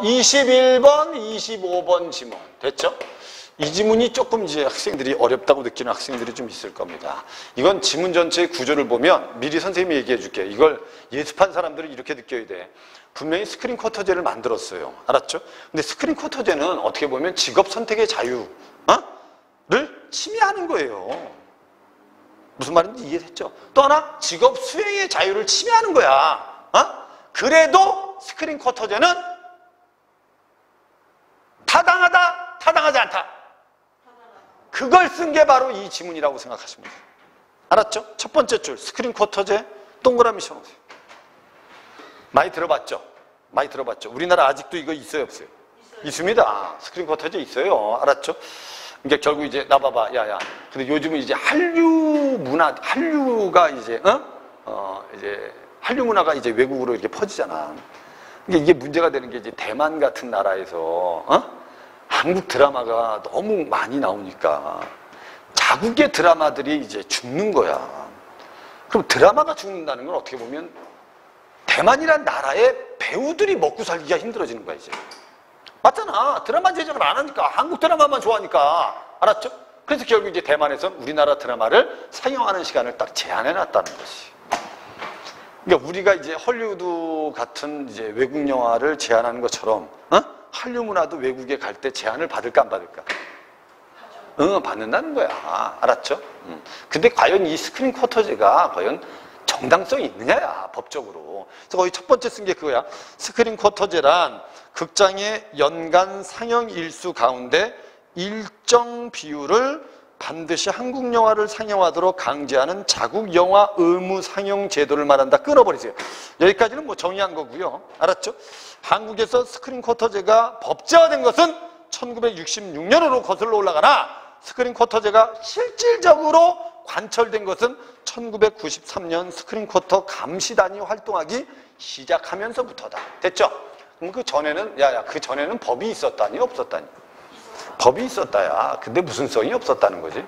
21번, 25번 지문 됐죠? 이 지문이 조금 이제 학생들이 어렵다고 느끼는 학생들이 좀 있을 겁니다. 이건 지문 전체의 구조를 보면 미리 선생님이 얘기해 줄게. 이걸 예습한 사람들은 이렇게 느껴야 돼. 분명히 스크린 쿼터제를 만들었어요. 알았죠? 근데 스크린 쿼터제는 어떻게 보면 직업 선택의 자유를 침해하는 거예요. 무슨 말인지 이해됐죠? 또 하나 직업 수행의 자유를 침해하는 거야. 그래도 스크린 쿼터제는 타당하다, 타당하지 않다. 그걸 쓴 게 바로 이 지문이라고 생각하시면 돼요. 알았죠? 첫 번째 줄 스크린 쿼터제 동그라미 쳐놓으세요. 많이 들어봤죠? 많이 들어봤죠? 우리나라 아직도 이거 있어요, 없어요? 있습니다. 스크린 쿼터제 있어요. 알았죠? 그러니까 결국 이제 나 봐봐, 야야. 근데 요즘은 이제 한류 문화, 한류가 이제 이제 한류 문화가 이제 외국으로 이렇게 퍼지잖아. 그러니까 이게 문제가 되는 게 이제 대만 같은 나라에서 한국 드라마가 너무 많이 나오니까 자국의 드라마들이 이제 죽는 거야. 그럼 드라마가 죽는다는 건 어떻게 보면 대만이란 나라의 배우들이 먹고 살기가 힘들어지는 거야, 이제. 맞잖아. 드라마 제작을 안 하니까. 한국 드라마만 좋아하니까. 알았죠? 그래서 결국 이제 대만에선 우리나라 드라마를 상영하는 시간을 딱 제한해 놨다는 것이. 그러니까 우리가 이제 헐리우드 같은 이제 외국 영화를 제한하는 것처럼, 한류 문화도 외국에 갈 때 제한을 받을까 안 받을까? 받는다는 거야. 알았죠? 근데 과연 이 스크린 쿼터제가 과연 정당성이 있느냐야, 법적으로. 그래서 거의 첫 번째 쓴 게 그거야. 스크린 쿼터제란 극장의 연간 상영 일수 가운데 일정 비율을 반드시 한국 영화를 상영하도록 강제하는 자국 영화 의무 상영 제도를 말한다. 끊어버리세요. 여기까지는 뭐 정의한 거고요. 알았죠? 한국에서 스크린 쿼터제가 법제화된 것은 1966년으로 거슬러 올라가나 스크린 쿼터제가 실질적으로 관철된 것은 1993년 스크린 쿼터 감시단이 활동하기 시작하면서부터다. 됐죠? 그럼 그 전에는 그 전에는 법이 있었다니 없었다니? 법이 있었다야. 근데 무슨 성이 없었다는 거지?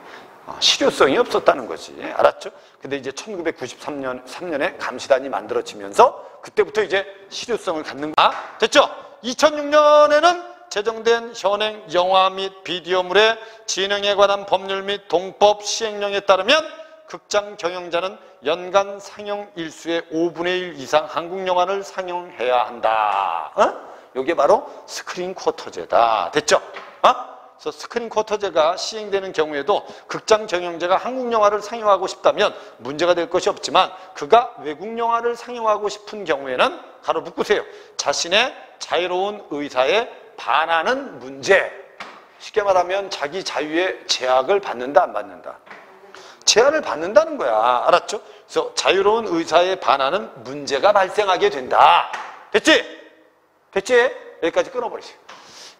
실효성이 없었다는 거지. 알았죠? 근데 이제 1993년에 감시단이 만들어지면서 그때부터 이제 실효성을 갖는 거야. 됐죠? 2006년에는 제정된 현행 영화 및 비디오물의 진행에 관한 법률 및 동법 시행령에 따르면 극장 경영자는 연간 상영 일수의 5분의 1 이상 한국 영화를 상영해야 한다. 이게 바로 스크린 쿼터제다. 됐죠? 그래서 스크린 쿼터제가 시행되는 경우에도 극장 경영자가 한국 영화를 상영하고 싶다면 문제가 될 것이 없지만 그가 외국 영화를 상영하고 싶은 경우에는 가로 묶으세요. 자신의 자유로운 의사에 반하는 문제. 쉽게 말하면 자기 자유의 제약을 받는다, 안 받는다? 제한을 받는다는 거야. 알았죠? 그래서 자유로운 의사에 반하는 문제가 발생하게 된다. 됐지? 됐지? 여기까지 끊어버리세요.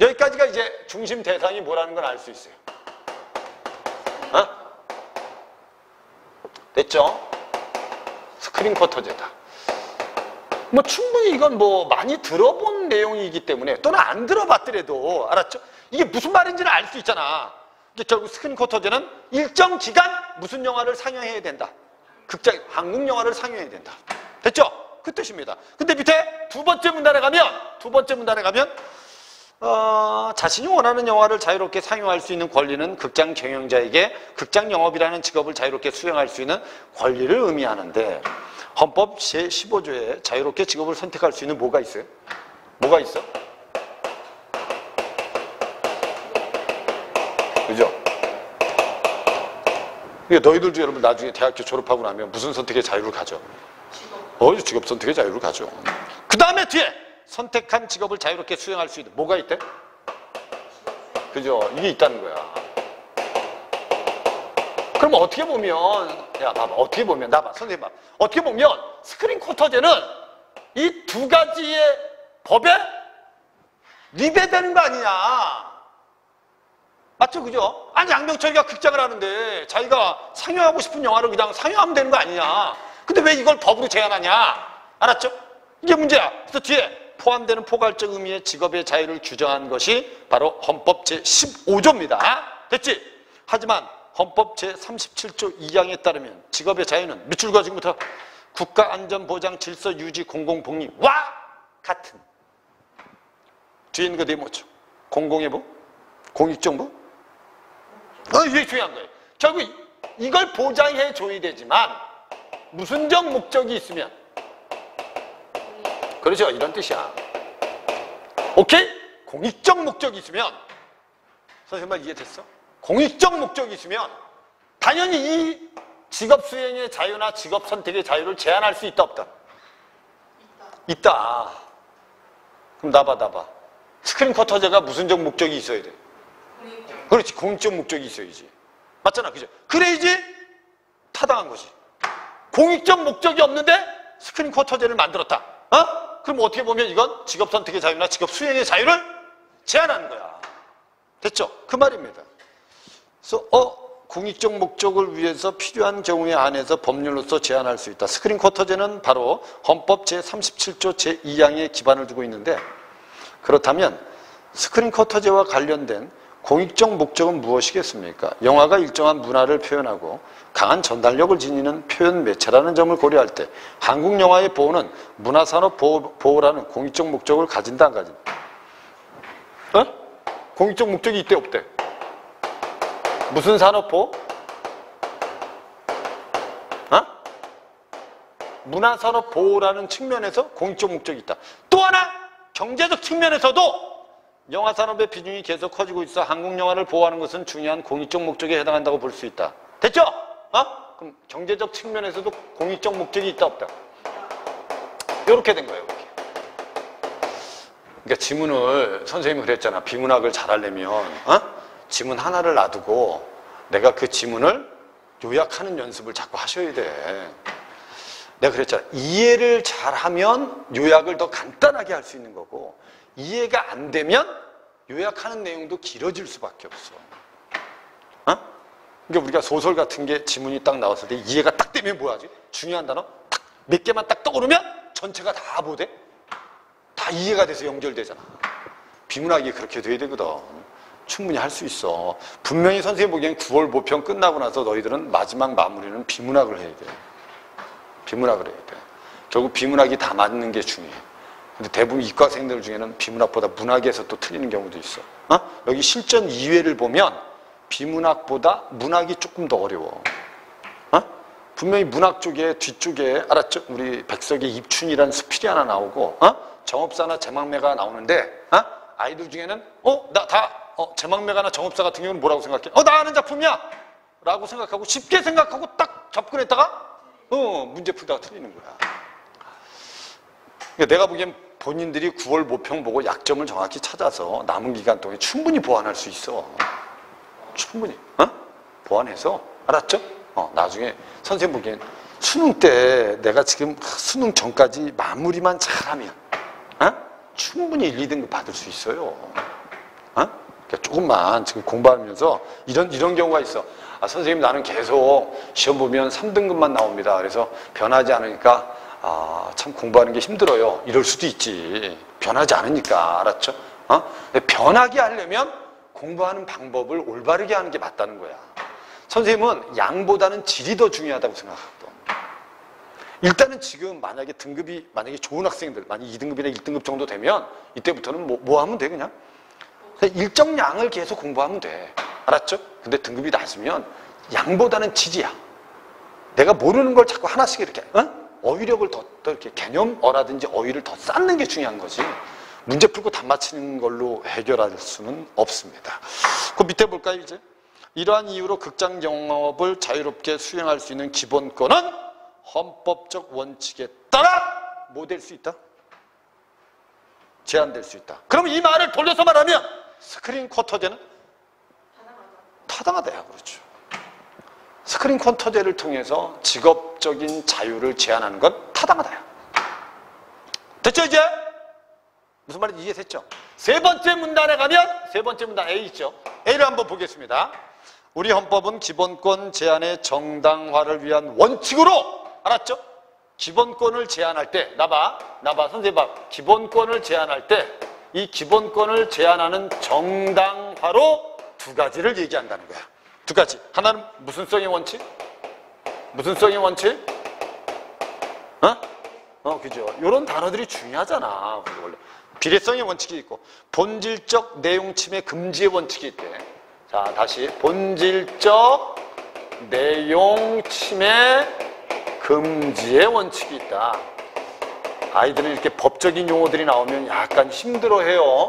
여기까지가 이제 중심 대상이 뭐라는 걸 알 수 있어요. 됐죠? 스크린 쿼터제다. 뭐 충분히 이건 뭐 많이 들어본 내용이기 때문에 또는 안 들어봤더라도 알았죠? 이게 무슨 말인지는 알 수 있잖아. 이게 결국 스크린 쿼터제는 일정 기간 무슨 영화를 상영해야 된다. 극장 한국 영화를 상영해야 된다. 됐죠? 그 뜻입니다. 근데 밑에 두 번째 문단에 가면 자신이 원하는 영화를 자유롭게 상영할 수 있는 권리는 극장 경영자에게 극장 영업이라는 직업을 자유롭게 수행할 수 있는 권리를 의미하는데 헌법 제15조에 자유롭게 직업을 선택할 수 있는 뭐가 있어요? 뭐가 있어? 그죠? 그러니까 너희들도 여러분 나중에 대학교 졸업하고 나면 무슨 선택의 자유를 가져? 직업 선택의 자유를 가져. 그 다음에 뒤에 선택한 직업을 자유롭게 수행할 수 있는 뭐가 있대? 그죠? 이게 있다는 거야. 그럼 어떻게 보면 봐봐. 어떻게 보면 나 봐. 선생님 봐. 어떻게 보면 스크린 쿼터제는 이 두 가지의 법에 위배되는 거 아니냐. 맞죠? 그죠? 아니 양병철이가 극장을 하는데 자기가 상영하고 싶은 영화를 그냥 상영하면 되는 거 아니냐. 근데 왜 이걸 법으로 제한하냐. 알았죠? 이게 문제야. 그래서 뒤에 포함되는 포괄적 의미의 직업의 자유를 규정한 것이 바로 헌법 제15조입니다. 됐지? 하지만 헌법 제37조 2항에 따르면 직업의 자유는 밑줄과 지금부터 국가안전보장 질서 유지 공공복리와 같은 뒤에 있는 거 되게 뭐죠? 공공의무? 공익정부? 이게 중요한 거예요. 결국 이걸 보장해 줘야 되지만 무슨적 목적이 있으면 그렇죠. 이런 뜻이야. 오케이? 공익적 목적이 있으면 선생님 말 이해됐어? 공익적 목적이 있으면 당연히 이 직업 수행의 자유나 직업 선택의 자유를 제한할 수 있다 없다? 있다. 그럼 나봐. 스크린 쿼터제가 무슨적 목적이 있어야 돼? 그렇지. 공익적 목적이 있어야지. 맞잖아. 그죠? 그래야지 타당한 거지. 공익적 목적이 없는데 스크린 쿼터제를 만들었다. 그럼 어떻게 보면 이건 직업 선택의 자유나 직업 수행의 자유를 제한하는 거야. 됐죠? 그 말입니다. 그래서 공익적 목적을 위해서 필요한 경우에 한해서 법률로서 제한할 수 있다. 스크린 쿼터제는 바로 헌법 제37조 제2항에 기반을 두고 있는데 그렇다면 스크린 쿼터제와 관련된 공익적 목적은 무엇이겠습니까? 영화가 일정한 문화를 표현하고 강한 전달력을 지니는 표현 매체라는 점을 고려할 때 한국 영화의 보호는 문화산업 보호라는 공익적 목적을 가진다 안 가진다? 공익적 목적이 있대 없대? 무슨 산업 보호? 문화산업 보호라는 측면에서 공익적 목적이 있다. 또 하나 경제적 측면에서도 영화 산업의 비중이 계속 커지고 있어 한국 영화를 보호하는 것은 중요한 공익적 목적에 해당한다고 볼 수 있다. 됐죠? 그럼 경제적 측면에서도 공익적 목적이 있다 없다? 이렇게 된 거예요. 이렇게. 그러니까 지문을 선생님이 그랬잖아. 비문학을 잘하려면 지문 하나를 놔두고 내가 그 지문을 요약하는 연습을 자꾸 하셔야 돼. 내가 그랬잖아. 이해를 잘하면 요약을 더 간단하게 할 수 있는 거고 이해가 안 되면 요약하는 내용도 길어질 수밖에 없어. 그러니까 우리가 소설 같은 게 지문이 딱 나왔을 때 이해가 딱 되면 뭐하지? 중요한 단어 딱 몇 개만 딱 떠오르면 전체가 다 뭐돼? 다 이해가 돼서 연결되잖아. 비문학이 그렇게 돼야 되거든. 충분히 할 수 있어. 분명히 선생님 보기엔 9월 모평 끝나고 나서 너희들은 마지막 마무리는 비문학을 해야 돼. 비문학을 해야 돼. 결국 비문학이 다 맞는 게 중요해. 근데 대부분 이과생들 중에는 비문학보다 문학에서 또 틀리는 경우도 있어. 여기 실전 2회를 보면 비문학보다 문학이 조금 더 어려워. 분명히 문학 쪽에 뒤쪽에 알았죠? 우리 백석의 입춘이라는 수필이 하나 나오고 정업사나 제망매가 나오는데 아이들 중에는 제망매가나 정업사 같은 경우는 뭐라고 생각해? 나 아는 작품이야! 라고 생각하고 쉽게 생각하고 딱 접근했다가 문제 풀다가 틀리는 거야. 그러니까 내가 보기엔 본인들이 9월 모평 보고 약점을 정확히 찾아서 남은 기간 동안에 충분히 보완할 수 있어. 충분히 보완해서 알았죠? 나중에 선생님 보기엔 수능 때 내가 지금 수능 전까지 마무리만 잘하면 충분히 1, 2등급 받을 수 있어요. 그러니까 조금만 지금 공부하면서 이런 경우가 있어. 선생님 나는 계속 시험 보면 3등급만 나옵니다. 그래서 변하지 않으니까 참 공부하는 게 힘들어요. 이럴 수도 있지. 변하지 않으니까. 알았죠? 근데 변하게 하려면 공부하는 방법을 올바르게 하는 게 맞다는 거야. 선생님은 양보다는 질이 더 중요하다고 생각하거든. 일단은 지금 만약에 등급이 좋은 학생들 만약 2등급이나 1등급 정도 되면 이때부터는 뭐 하면 돼 그냥? 일정량을 계속 공부하면 돼. 알았죠? 근데 등급이 낮으면 양보다는 질이야. 내가 모르는 걸 자꾸 하나씩 이렇게 어휘력을 더 이렇게 개념어라든지 어휘를 더 쌓는 게 중요한 거지. 문제 풀고 답 맞히는 걸로 해결할 수는 없습니다. 그 밑에 볼까요 이제? 이러한 이유로 극장 영업을 자유롭게 수행할 수 있는 기본권은 헌법적 원칙에 따라 뭐 될 수 있다? 제한될 수 있다. 그럼 이 말을 돌려서 말하면 스크린 쿼터제는 타당하다야. 그렇죠. 스크린 쿼터제를 통해서 직업적인 자유를 제한하는 건 타당하다야. 됐죠 이제? 무슨 말인지 이해됐죠? 세 번째 문단에 가면 세 번째 문단 A 있죠? A를 한번 보겠습니다. 우리 헌법은 기본권 제한의 정당화를 위한 원칙으로 알았죠? 기본권을 제한할 때 나봐 선생님 봐. 기본권을 제한할 때 이 기본권을 제한하는 정당화로 두 가지를 얘기한다는 거야. 두 가지. 하나는 무슨성의 원칙? 무슨성의 원칙? 그죠? 이런 단어들이 중요하잖아. 원래 비례성의 원칙이 있고 본질적 내용 침해 금지의 원칙이 있대. 자, 다시 본질적 내용 침해 금지의 원칙이 있다. 아이들은 이렇게 법적인 용어들이 나오면 약간 힘들어해요.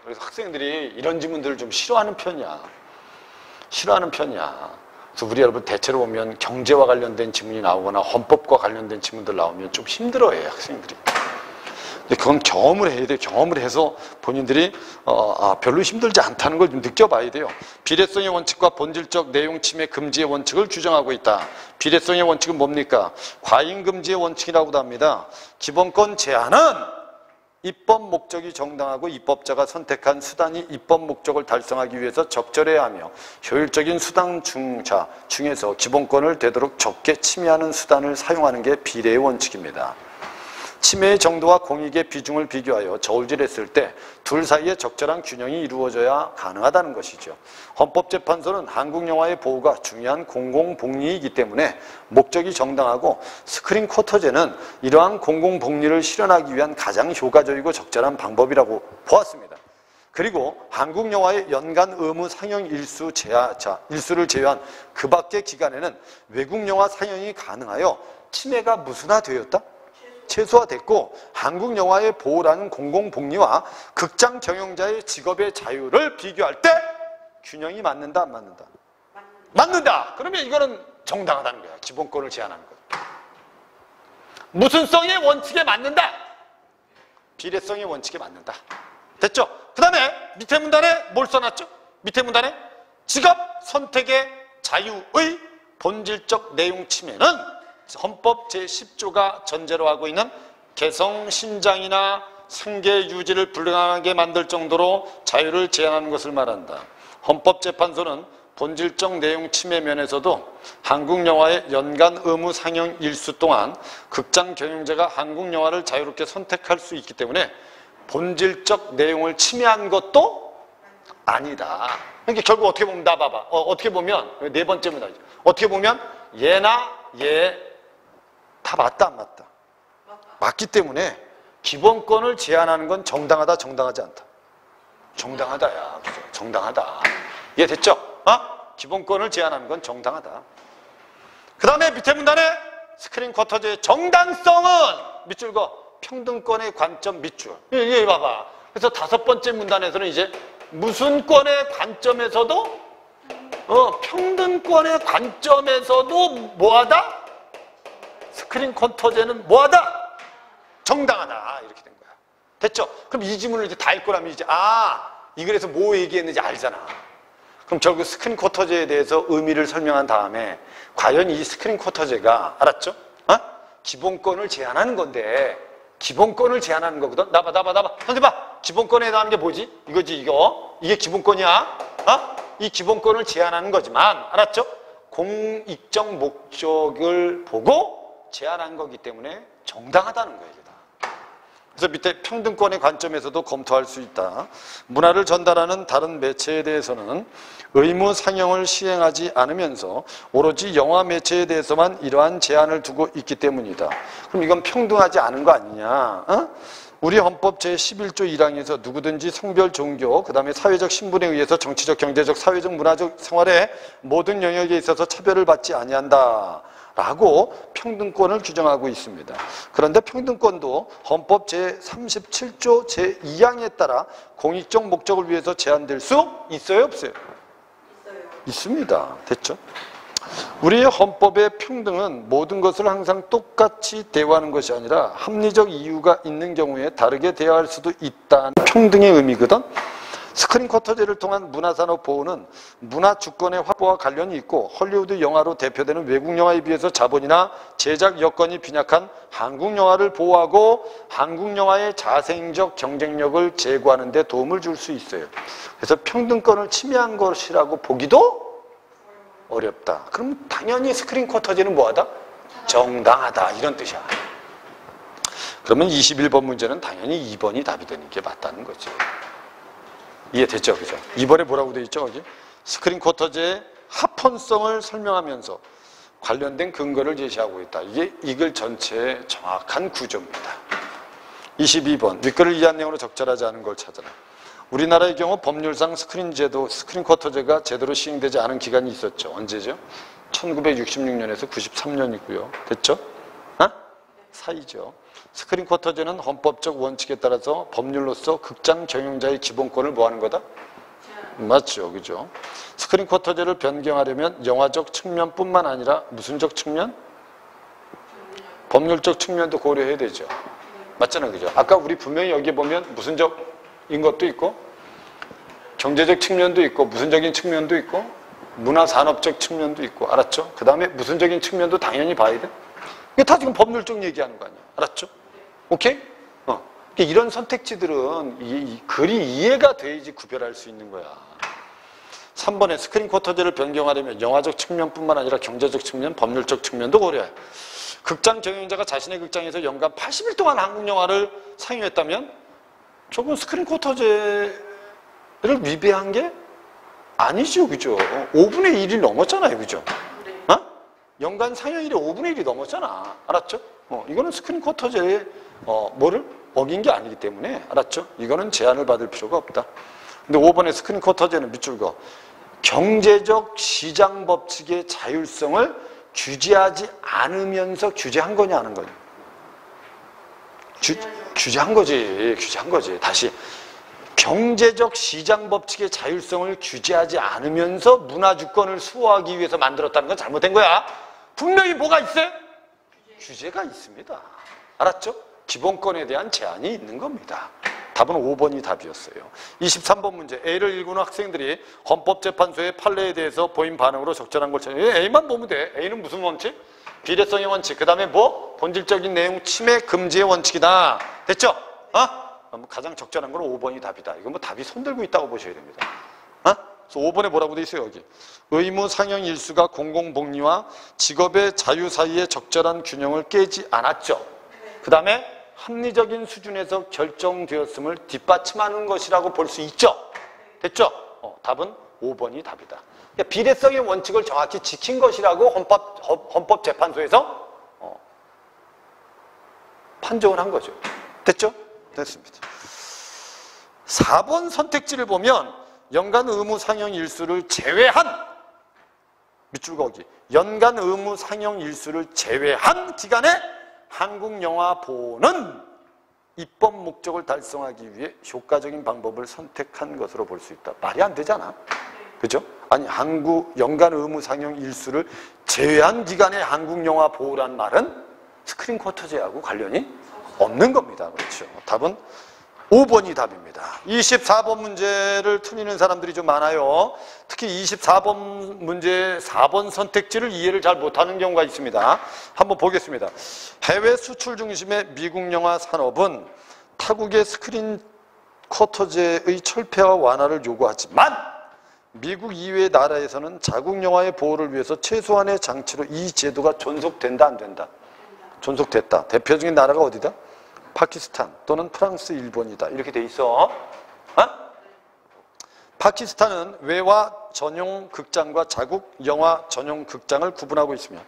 그래서 학생들이 이런 질문들을 좀 싫어하는 편이야. 그래서 우리 여러분 대체로 보면 경제와 관련된 질문이 나오거나 헌법과 관련된 질문들 나오면 좀 힘들어해요, 학생들이. 근데 그건 경험을 해야 돼요. 경험을 해서 본인들이 별로 힘들지 않다는 걸 좀 느껴봐야 돼요. 비례성의 원칙과 본질적 내용 침해 금지의 원칙을 규정하고 있다. 비례성의 원칙은 뭡니까? 과잉 금지의 원칙이라고도 합니다. 기본권 제한은 입법 목적이 정당하고 입법자가 선택한 수단이 입법 목적을 달성하기 위해서 적절해야 하며 효율적인 수단 중에서 기본권을 되도록 적게 침해하는 수단을 사용하는 게 비례의 원칙입니다. 침해의 정도와 공익의 비중을 비교하여 저울질했을 때 둘 사이에 적절한 균형이 이루어져야 가능하다는 것이죠. 헌법재판소는 한국 영화의 보호가 중요한 공공복리이기 때문에 목적이 정당하고 스크린 쿼터제는 이러한 공공복리를 실현하기 위한 가장 효과적이고 적절한 방법이라고 보았습니다. 그리고 한국 영화의 연간 의무 상영 일수를 제외한 그 밖의 기간에는 외국 영화 상영이 가능하여 침해가 무슨화되었다? 최소화됐고 한국 영화의 보호라는 공공복리와 극장 경영자의 직업의 자유를 비교할 때 균형이 맞는다, 안 맞는다? 맞는다! 그러면 이거는 정당하다는 거야. 기본권을 제한하는 거야. 무슨 성의 원칙에 맞는다? 비례성의 원칙에 맞는다. 됐죠? 그 다음에 밑에 문단에 뭘 써놨죠? 밑에 문단에 직업 선택의 자유의 본질적 내용 침해는 헌법 제10조가 전제로 하고 있는 개성 신장이나 생계 유지를 불가능하게 만들 정도로 자유를 제한하는 것을 말한다. 헌법재판소는 본질적 내용 침해 면에서도 한국 영화의 연간 의무 상영 일수 동안 극장 경영자가 한국 영화를 자유롭게 선택할 수 있기 때문에 본질적 내용을 침해한 것도 아니다. 그러니까 결국 어떻게 보면 나 봐봐. 어떻게 보면 네 번째 문제죠. 어떻게 보면 얘나 얘 다 맞다, 안 맞다? 맞기 때문에 기본권을 제한하는 건 정당하다, 정당하지 않다? 정당하다야. 그죠? 정당하다. 이해됐죠? 기본권을 제한하는 건 정당하다. 그 다음에 밑에 문단에 스크린 쿼터제의 정당성은 밑줄 그어 평등권의 관점 밑줄. 이게 봐봐. 그래서 다섯 번째 문단에서는 이제 무슨 권의 관점에서도 평등권의 관점에서도 뭐하다? 스크린 쿼터제는 뭐하다? 정당하다. 이렇게 된 거야. 됐죠? 그럼 이 지문을 이제 다 읽고 나면 이제 이 글에서 뭐 얘기했는지 알잖아. 그럼 결국 스크린 쿼터제에 대해서 의미를 설명한 다음에 과연 이 스크린 쿼터제가 알았죠? 기본권을 제한하는 건데 기본권을 제한하는 거거든. 나봐. 선생님 봐. 기본권에 대한 게 뭐지? 이거지 이게 기본권이야. 이 기본권을 제한하는 거지만 알았죠? 공익적 목적을 보고 제한한 거기 때문에 정당하다는 거예요. 그래서 밑에 평등권의 관점에서도 검토할 수 있다. 문화를 전달하는 다른 매체에 대해서는 의무 상영을 시행하지 않으면서 오로지 영화 매체에 대해서만 이러한 제한을 두고 있기 때문이다. 그럼 이건 평등하지 않은 거 아니냐? 우리 헌법 제11조 1항에서 누구든지 성별, 종교, 그 다음에 사회적 신분에 의해서 정치적, 경제적, 사회적, 문화적 생활의 모든 영역에 있어서 차별을 받지 아니한다. 라고 평등권을 규정하고 있습니다. 그런데 평등권도 헌법 제37조 제2항에 따라 공익적 목적을 위해서 제한될 수 있어요, 없어요? 있습니다. 됐죠? 우리의 헌법의 평등은 모든 것을 항상 똑같이 대우하는 것이 아니라 합리적 이유가 있는 경우에 다르게 대하할 수도 있다는 평등의 의미거든. 스크린 쿼터제를 통한 문화산업 보호는 문화 주권의 확보와 관련이 있고 헐리우드 영화로 대표되는 외국 영화에 비해서 자본이나 제작 여건이 빈약한 한국 영화를 보호하고 한국 영화의 자생적 경쟁력을 제고하는 데 도움을 줄 수 있어요. 그래서 평등권을 침해한 것이라고 보기도 어렵다. 그럼 당연히 스크린 쿼터제는 뭐하다? 정당하다. 이런 뜻이야. 그러면 21번 문제는 당연히 2번이 답이 되는 게 맞다는 거죠. 이해됐죠? 그죠? 2번에 뭐라고 되어 있죠? 거기? 스크린 쿼터제의 합헌성을 설명하면서 관련된 근거를 제시하고 있다. 이게 이 글 전체의 정확한 구조입니다. 22번. 윗글을 이해한 내용으로 적절하지 않은 걸 찾아라. 우리나라의 경우 법률상 스크린 쿼터제가 제대로 시행되지 않은 기간이 있었죠. 언제죠? 1966년에서 93년이고요. 됐죠? 사이죠. 스크린 쿼터제는 헌법적 원칙에 따라서 법률로서 극장 경영자의 기본권을 뭐하는 거다? 맞죠. 그죠? 스크린 쿼터제를 변경하려면 영화적 측면뿐만 아니라 무슨적 측면? 법률적 측면도 고려해야 되죠. 맞잖아요. 그죠? 아까 우리 분명히 여기 보면 무슨적인 것도 있고 경제적 측면도 있고 무슨적인 측면도 있고 문화산업적 측면도 있고 알았죠? 그 다음에 무슨적인 측면도 당연히 봐야 돼. 이게 다 지금 법률적 얘기하는 거 아니야. 알았죠? 오케이? 이런 선택지들은 이 글이 이해가 돼야지 구별할 수 있는 거야. 3번에 스크린 쿼터제를 변경하려면 영화적 측면뿐만 아니라 경제적 측면, 법률적 측면도 고려해. 극장 경영자가 자신의 극장에서 연간 80일 동안 한국 영화를 상영했다면 조금 스크린 쿼터제를 위배한 게 아니죠. 그죠? 5분의 1이 넘었잖아요. 그죠? 연간 상영일이 5분의 1이 넘었잖아. 알았죠? 이거는 스크린 쿼터제에 뭐를 어긴 게 아니기 때문에 알았죠? 이거는 제한을 받을 필요가 없다. 근데 5번의 스크린 쿼터제는 밑줄 그어 경제적 시장 법칙의 자율성을 규제하지 않으면서 규제한 거냐 안 한 거냐? 규제한 거지. 규제한 거지. 다시 경제적 시장 법칙의 자율성을 규제하지 않으면서 문화주권을 수호하기 위해서 만들었다는 건 잘못된 거야. 분명히 뭐가 있어요? 규제가 있습니다. 알았죠? 기본권에 대한 제한이 있는 겁니다. 답은 5번이 답이었어요. 23번 문제. A를 읽은 학생들이 헌법재판소의 판례에 대해서 보인 반응으로 적절한 걸 찾아요. A만 보면 돼. A는 무슨 원칙? 비례성의 원칙. 그 다음에 뭐? 본질적인 내용 침해 금지의 원칙이다. 됐죠? 가장 적절한 건 5번이 답이다. 이건 뭐 답이 손들고 있다고 보셔야 됩니다. 그래서 5번에 뭐라고 돼 있어요, 여기? 의무 상영 일수가 공공복리와 직업의 자유 사이의 적절한 균형을 깨지 않았죠. 그 다음에 합리적인 수준에서 결정되었음을 뒷받침하는 것이라고 볼 수 있죠. 됐죠? 답은 5번이 답이다. 그러니까 비례성의 원칙을 정확히 지킨 것이라고 헌법재판소에서 판정을 한 거죠. 됐죠? 됐습니다. 4번 선택지를 보면 연간 의무 상영 일수를 제외한 밑줄 거기 연간 의무 상영 일수를 제외한 기간에 한국 영화 보는 입법 목적을 달성하기 위해 효과적인 방법을 선택한 것으로 볼 수 있다. 말이 안 되잖아. 그죠? 아니 한국 연간 의무 상영 일수를 제외한 기간에 한국 영화 보호란 말은 스크린 쿼터제하고 관련이 없는 겁니다. 그렇죠. 답은 5번이 답입니다. 24번 문제를 틀리는 사람들이 좀 많아요. 특히 24번 문제 4번 선택지를 이해를 잘 못하는 경우가 있습니다. 한번 보겠습니다. 해외 수출 중심의 미국 영화 산업은 타국의 스크린 쿼터제의 철폐와 완화를 요구하지만 미국 이외의 나라에서는 자국 영화의 보호를 위해서 최소한의 장치로 이 제도가 존속된다 안 된다? 존속됐다. 대표적인 나라가 어디다? 파키스탄 또는 프랑스, 일본이다. 이렇게 돼 있어. 파키스탄은 외화 전용 극장과 자국 영화 전용 극장을 구분하고 있으며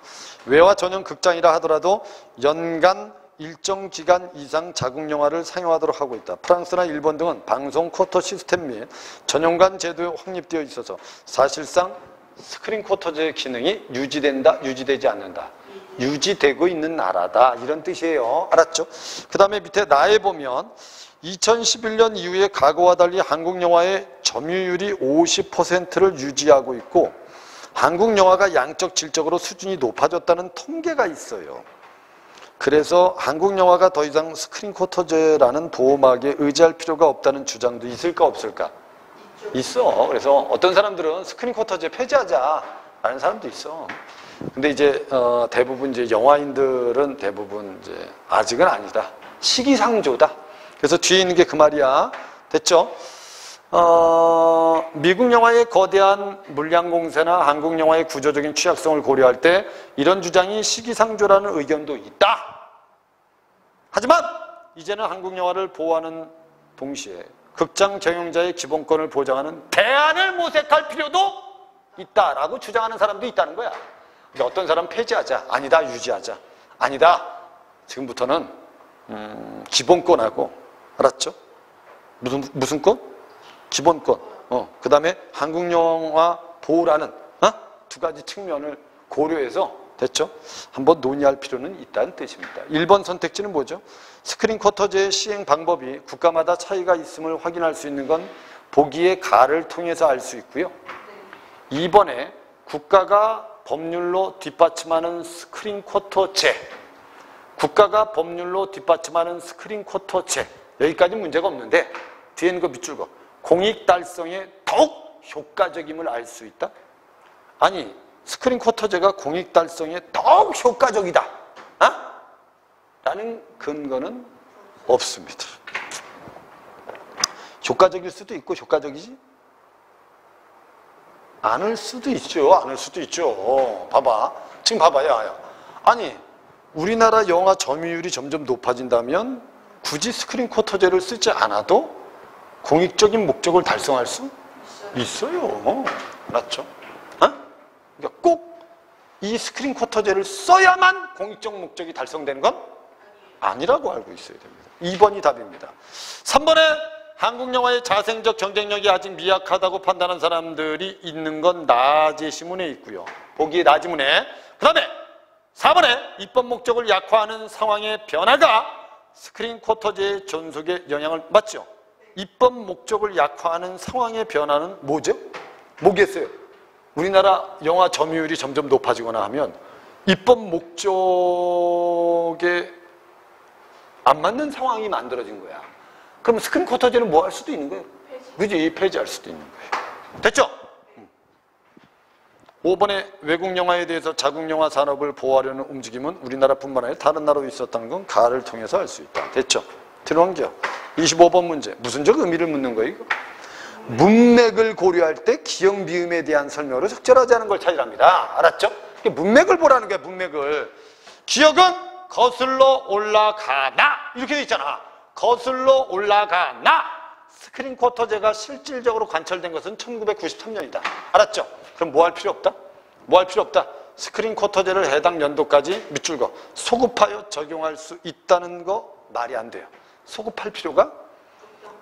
외화 전용 극장이라 하더라도 연간 일정 기간 이상 자국 영화를 상영하도록 하고 있다. 프랑스나 일본 등은 방송 쿼터 시스템 및 전용관 제도에 확립되어 있어서 사실상 스크린 쿼터제 기능이 유지된다, 유지되지 않는다. 유지되고 있는 나라다. 이런 뜻이에요. 알았죠? 그 다음에 밑에 나에 보면 2011년 이후에 과거와 달리 한국 영화의 점유율이 50%를 유지하고 있고 한국 영화가 양적 질적으로 수준이 높아졌다는 통계가 있어요. 그래서 한국 영화가 더 이상 스크린 쿼터제라는 보호막에 의지할 필요가 없다는 주장도 있을까 없을까? 있어. 그래서 어떤 사람들은 스크린 쿼터제 폐지하자 라는 사람도 있어. 근데 이제 대부분 이제 영화인들은 대부분 이제 아직은 아니다. 시기상조다. 그래서 뒤에 있는 게 그 말이야. 됐죠? 미국 영화의 거대한 물량 공세나 한국 영화의 구조적인 취약성을 고려할 때 이런 주장이 시기상조라는 의견도 있다. 하지만 이제는 한국 영화를 보호하는 동시에 극장 경영자의 기본권을 보장하는 대안을 모색할 필요도 있다라고 주장하는 사람도 있다는 거야. 어떤 사람은 폐지하자. 아니다. 유지하자. 아니다. 지금부터는 기본권하고, 알았죠? 무슨 권? 기본권. 그 다음에 한국 영화 보호라는 두 가지 측면을 고려해서, 됐죠? 한번 논의할 필요는 있다는 뜻입니다. 1번 선택지는 뭐죠? 스크린 쿼터제의 시행 방법이 국가마다 차이가 있음을 확인할 수 있는 건 보기의 가를 통해서 알 수 있고요. 2번에 국가가 법률로 뒷받침하는 스크린 쿼터제, 국가가 법률로 뒷받침하는 스크린 쿼터제, 여기까지 문제가 없는데 뒤에 있는 거 밑줄 거, 공익 달성에 더욱 효과적임을 알 수 있다? 아니, 스크린 쿼터제가 공익 달성에 더욱 효과적이다 라는 근거는 없습니다. 효과적일 수도 있고 효과적이지 않을 수도 있죠. 않을 수도 있죠. 봐봐. 지금 봐봐요. 아니, 우리나라 영화 점유율이 점점 높아진다면 굳이 스크린 쿼터제를 쓰지 않아도 공익적인 목적을 달성할 수 있어요. 맞죠? 그러니까 꼭 이 스크린 쿼터제를 써야만 공익적 목적이 달성되는 건 아니라고 알고 있어야 됩니다. 2번이 답입니다. 3번에 한국 영화의 자생적 경쟁력이 아직 미약하다고 판단한 사람들이 있는 건 나제시문에 있고요. 보기에 나지문에. 그 다음에 4번에 입법 목적을 약화하는 상황의 변화가 스크린 쿼터제의 존속에 영향을 맞죠? 입법 목적을 약화하는 상황의 변화는 뭐죠? 뭐겠어요? 우리나라 영화 점유율이 점점 높아지거나 하면 입법 목적에 안 맞는 상황이 만들어진 거야. 그럼 스크린 쿼터제는 뭐 할 수도 있는 거예요? 그지? 폐지할 수도 있는 거예요. 됐죠? 5번에 외국 영화에 대해서 자국 영화 산업을 보호하려는 움직임은 우리나라뿐만 아니라 다른 나라도 있었다는 건 가를 통해서 알 수 있다. 됐죠? 들어온겨. 25번 문제. 무슨적 의미를 묻는 거예요, 이거? 문맥을 고려할 때 기역 미음에 대한 설명으로 적절하지 않은 걸 찾으랍니다. 알았죠? 문맥을 보라는 거야, 문맥을. 기역은 거슬러 올라가나 이렇게 돼 있잖아. 거슬러 올라가나. 스크린 쿼터제가 실질적으로 관철된 것은 1993년이다. 알았죠? 그럼 뭐 할 필요 없다? 뭐 할 필요 없다? 스크린 쿼터제를 해당 연도까지 밑줄 거 소급하여 적용할 수 있다는 거 말이 안 돼요. 소급할 필요가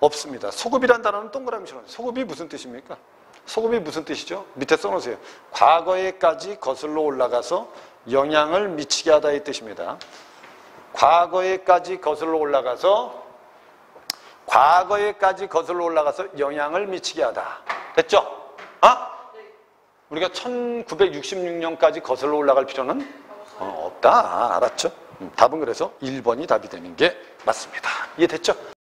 없습니다. 소급이란 단어는 동그라미 쳐놓으세요. 소급이 무슨 뜻입니까? 소급이 무슨 뜻이죠? 밑에 써놓으세요. 과거에까지 거슬러 올라가서 영향을 미치게 하다 이 뜻입니다. 과거에까지 거슬러 올라가서 영향을 미치게 하다. 됐죠? 우리가 1966년까지 거슬러 올라갈 필요는 없다. 알았죠? 답은 그래서 1번이 답이 되는 게 맞습니다. 이해됐죠?